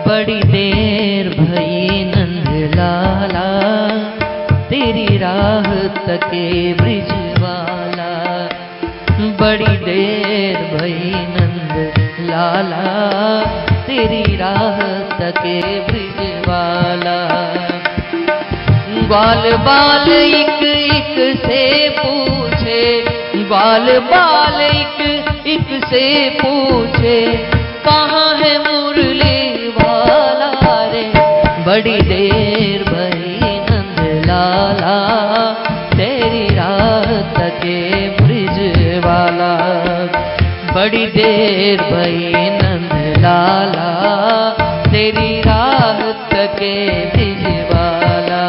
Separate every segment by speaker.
Speaker 1: बड़ी देर भई नंद लाला, तेरी राह तके ब्रिजवाला। बड़ी देर भई नंद लाला, तेरी राह तके ब्रिजवाला। ग्वाल बाल एक एक से पूछे, ग्वाल बाल एक एक से पूछे, कहाँ है मुरली वाला रे। बड़ी देर भई नंद लाला, तेरी राह तके ब्रिजवाला। बड़ी देर भई नंद लाला, तेरी राह तके ब्रिजवाला।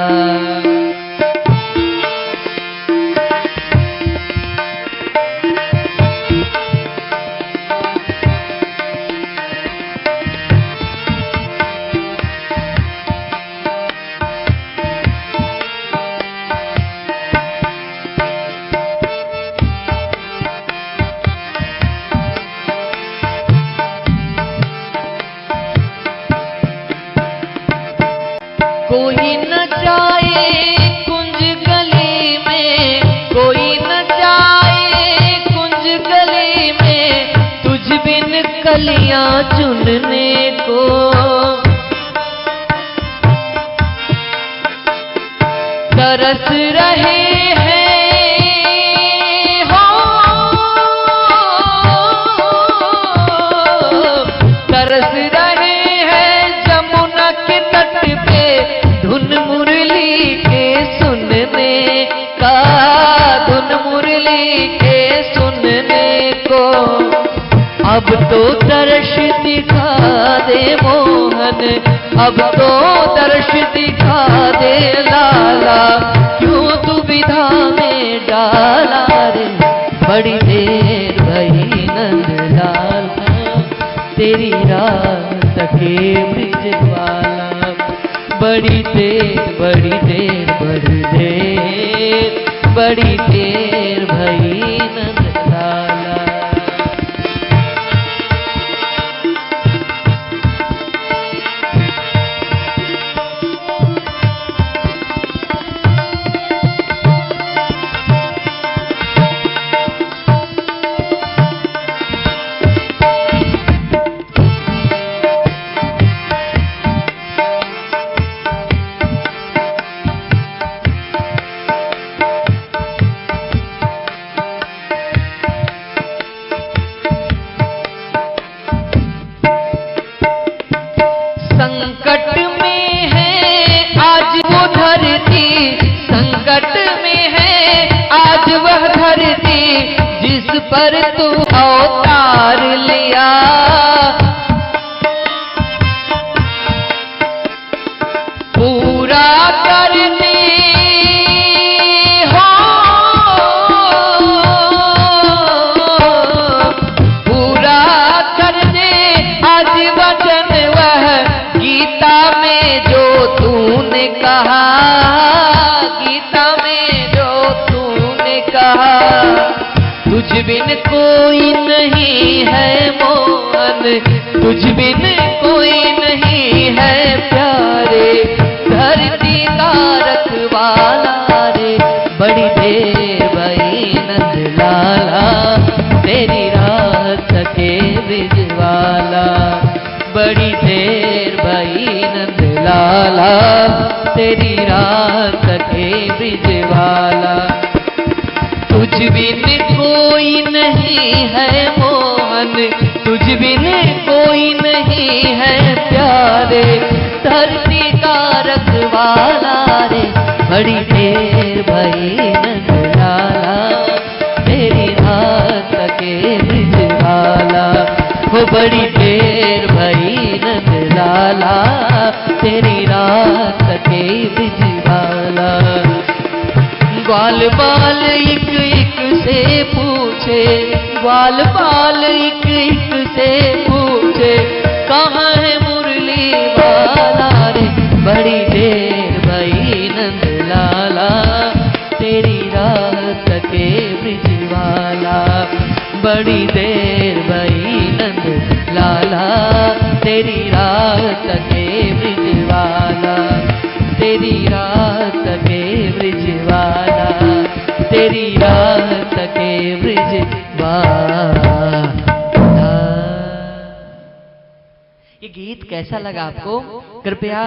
Speaker 1: कोई न जाए कुंज गली में, कोई न जाए कुंज गली में, तुझ बिन कलियां चुनने को। तरस रहे हैं हो, तरस रहे हैं जमुना के तट पे, धुन मुरली के सुनने का, धुन मुरली के सुनने को। अब तो दर्श दिखा दे मोहन, अब तो दर्श दिखा दे लाला, क्यों दुविधा में डाला रे। बड़ी देर भई नंद लाला, तेरी राह तके ब्रिजवाला। बड़ी देर बड़ी देर बड़ी देर, बड़ी देर भई नंद लाला। संकट में है आज वो धरती, संकट में है आज वह धरती, जिस पर तू अवतार लिया। पूरा करने हो, पूरा करने आज वचन वह गीता में जो तूने कहा, गीता में जो तूने कहा। तुझ बिन कोई नहीं है मोहन, तुझ बिन कोई नहीं है प्यारे, धरती का रखवाला रे। बड़ी देर भई नंद लाला, तेरी राह तके ब्रिजवाला। बड़ी देर भई नंद लाला, तेरी राह तके ब्रिजवाला। तुझ बिन कोई नहीं है मोहन, तुझ बिन कोई नहीं है प्यारे, धरती का रखवाला रे। बड़ी देर भई नंद लाला, तेरी राह तके ब्रिजवाला। हो बड़ी देर भई नंद लाला, तेरी राह तके ब्रिजवाला। ग्वाल बाल एक एक से पूछे, ग्वाल बाल एक एक से पूछे, कहाँ है मुरली वाला रे। बड़ी देर भई नंद लाला, तेरी राह तके ब्रिजवाला। बड़ी देर भई नंद लाला, तेरी रात के ब्रिजवाला, तेरी रात के ब्रिजवाला, तेरी रात के ब्रिजवाला। ये गीत कैसा लगा आपको? कृपया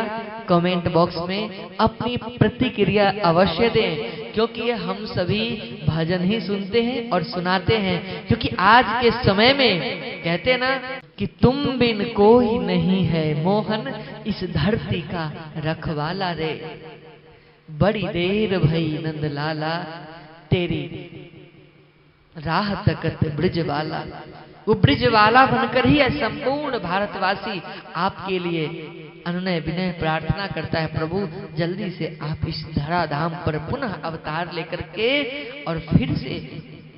Speaker 1: कमेंट बॉक्स में अपनी प्रतिक्रिया अवश्य दें, क्योंकि हम सभी भजन ही सुनते हैं और सुनाते हैं। क्योंकि आज के समय में कहते हैं ना कि तुम बिन कोई नहीं है मोहन, इस धरती का रखवाला रे। बड़ी देर भई नंद लाला, तेरी राह तकत ब्रिजवाला। वो ब्रिजवाला बनकर ही संपूर्ण भारतवासी आपके लिए अनुनय विनय प्रार्थना करता है, प्रभु जल्दी से आप इस धराधाम पर पुनः अवतार लेकर के और फिर से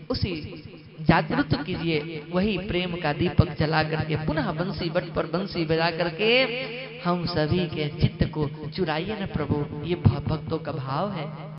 Speaker 1: उसी जागृत कीजिए, वही प्रेम का दीपक जला करके पुनः बंसी बट पर बंसी बजा करके हम सभी के चित्त को चुराइए न प्रभु। ये भक्तों का भाव है।